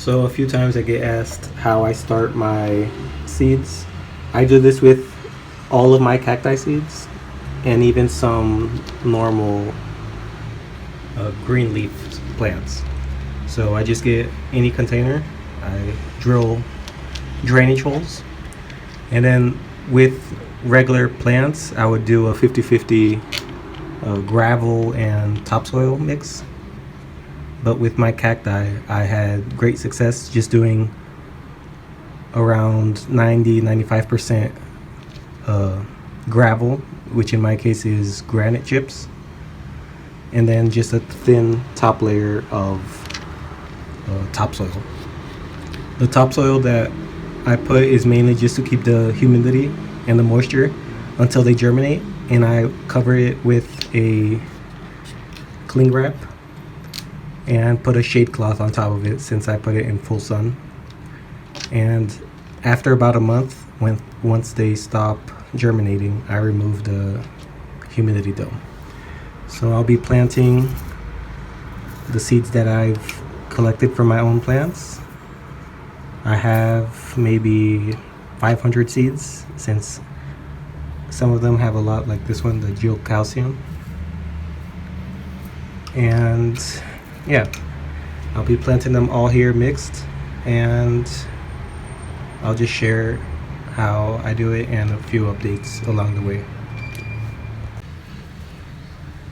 So a few times I get asked how I start my seeds. I do this with all of my cacti seeds and even some normal green leaf plants. So I just get any container, I drill drainage holes, and then with regular plants I would do a 50-50 gravel and topsoil mix. But with my cacti, I had great success just doing around 90-95% gravel, which in my case is granite chips, and then just a thin top layer of topsoil. The topsoil that I put is mainly just to keep the humidity and the moisture until they germinate, and I cover it with a cling wrap and put a shade cloth on top of it since I put it in full sun. And after about a month, once they stop germinating, I remove the humidity dome. So I'll be planting the seeds that I've collected from my own plants. I have maybe 500 seeds, since some of them have a lot, like this one, the geocalcium. And yeah, I'll be planting them all here mixed, and I'll just share how I do it and a few updates along the way.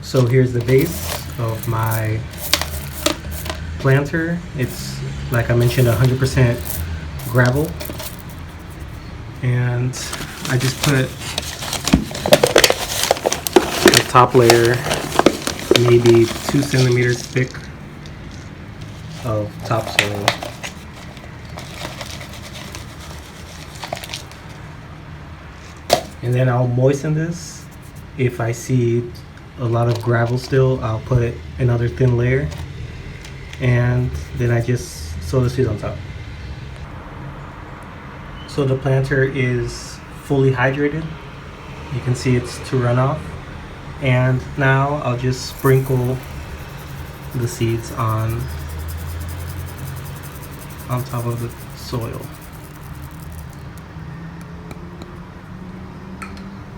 So here's the base of my planter. It's, like I mentioned, 100% gravel, and I just put the top layer maybe 2 centimeters thick of topsoil. And then I'll moisten this. If I see a lot of gravel still, I'll put another thin layer, and then I just sow the seeds on top. So the planter is fully hydrated. You can see it's to run off. And now I'll just sprinkle the seeds on top of the soil.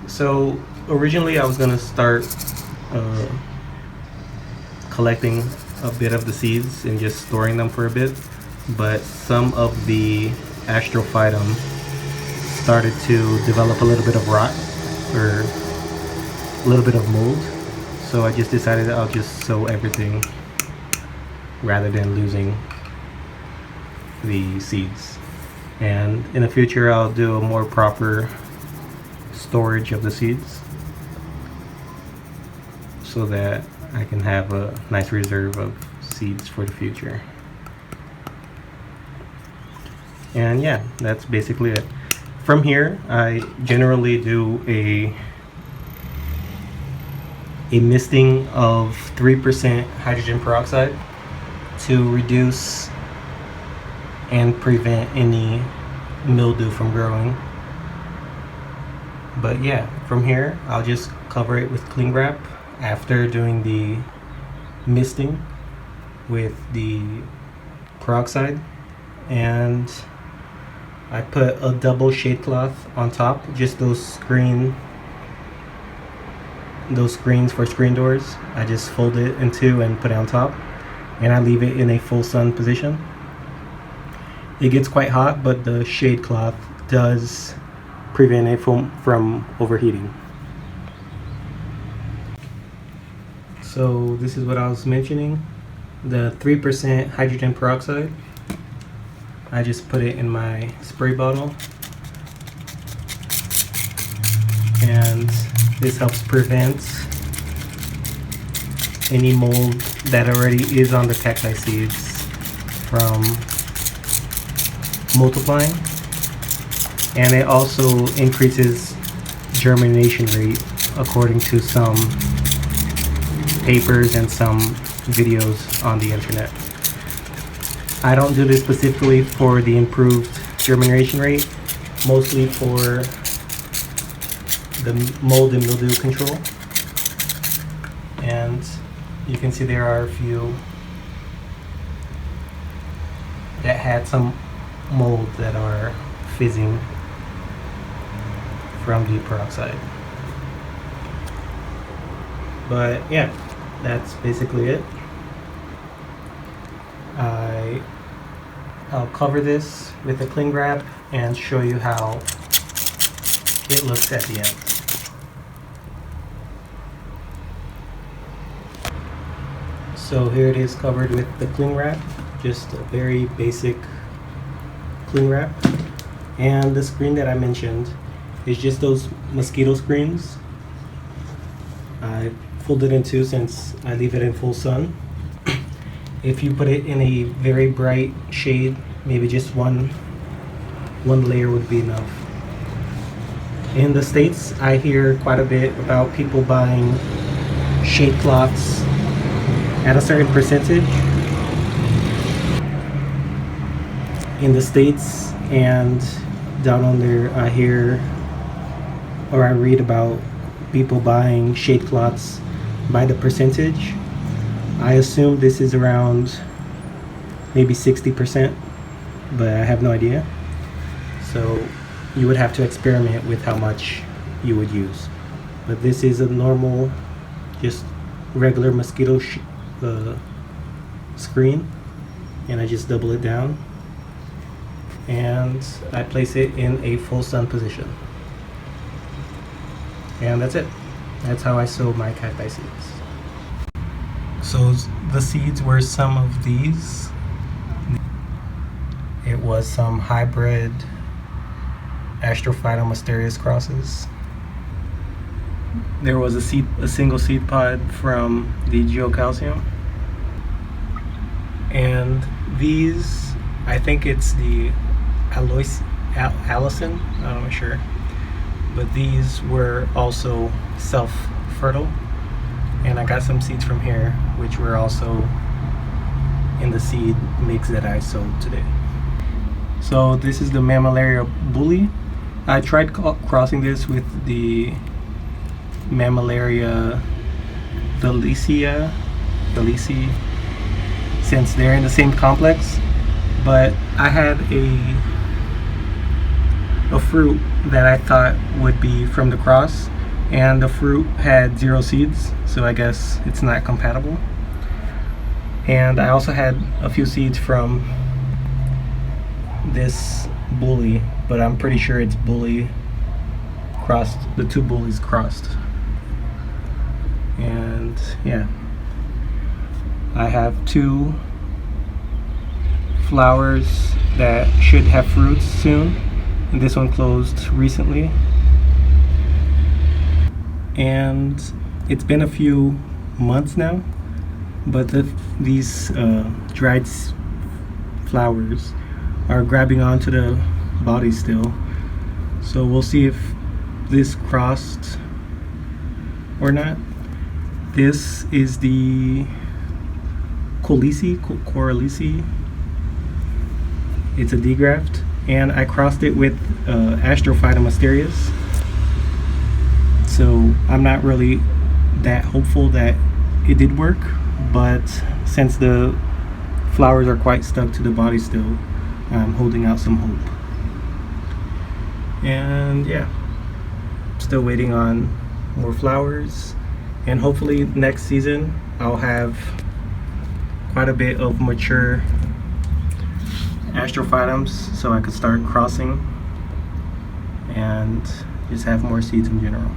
So originally I was gonna start collecting a bit of the seeds and just storing them for a bit, but some of the astrophytum started to develop a little bit of rot or a little bit of mold, so I just decided that I'll just sow everything rather than losing the seeds. And in the future I'll do a more proper storage of the seeds so that I can have a nice reserve of seeds for the future. And yeah, that's basically it. From here I generally do a misting of 3% hydrogen peroxide to reduce and prevent any mildew from growing. But yeah, from here I'll just cover it with cling wrap after doing the misting with the peroxide, and I put a double shade cloth on top, just those screens for screen doors. I just fold it in two and put it on top, and I leave it in a full sun position. It gets quite hot, but the shade cloth does prevent it from overheating. So this is what I was mentioning, the 3% hydrogen peroxide. I just put it in my spray bottle, and this helps prevent any mold that already is on the cacti seeds from multiplying, and it also increases germination rate according to some papers and some videos on the internet. I don't do this specifically for the improved germination rate, mostly for the mold and mildew control. And you can see there are a few that had some mold that are fizzing from the peroxide. But yeah, that's basically it. I'll cover this with a cling wrap and show you how it looks at the end. So here it is covered with the cling wrap, just a very basic cling wrap. And the screen that I mentioned is just those mosquito screens. I folded in two since I leave it in full sun. If you put it in a very bright shade, maybe just one layer would be enough. In the States, I hear quite a bit about people buying shade cloths at a certain percentage. In the States and down under, I hear or I read about people buying shade cloths by the percentage. I assume this is around maybe 60%, but I have no idea. So you would have to experiment with how much you would use. But this is a normal, just regular mosquito screen, and I just double it down and I place it in a full sun position. And that's it. That's how I sow my cacti seeds. So the seeds were some of these. It was some hybrid Astrophytum mysterious crosses. There was a single seed pod from the geocalcium. And these, I think it's the Allison, I'm not sure. But these were also self-fertile. And I got some seeds from here, which were also in the seed mix that I sowed today. So this is the Mammillaria bully. I tried crossing this with the Mammillaria delici, since they're in the same complex. But I had a fruit that I thought would be from the cross, and the fruit had 0 seeds, so I guess it's not compatible. And I also had a few seeds from this bully, but I'm pretty sure it's bully crossed, the two bullies crossed. And yeah, I have 2 flowers that should have fruits soon, and this one closed recently. And it's been a few months now, but these dried flowers are grabbing onto the body still. So we'll see if this crossed or not. This is the Coralici. It's a degraft, and I crossed it with Astrophytum mysterious. So I'm not really that hopeful that it did work, but since the flowers are quite stuck to the body still, I'm holding out some hope. And yeah, still waiting on more flowers, and hopefully next season I'll have quite a bit of mature Astrophytums so I could start crossing and just have more seeds in general.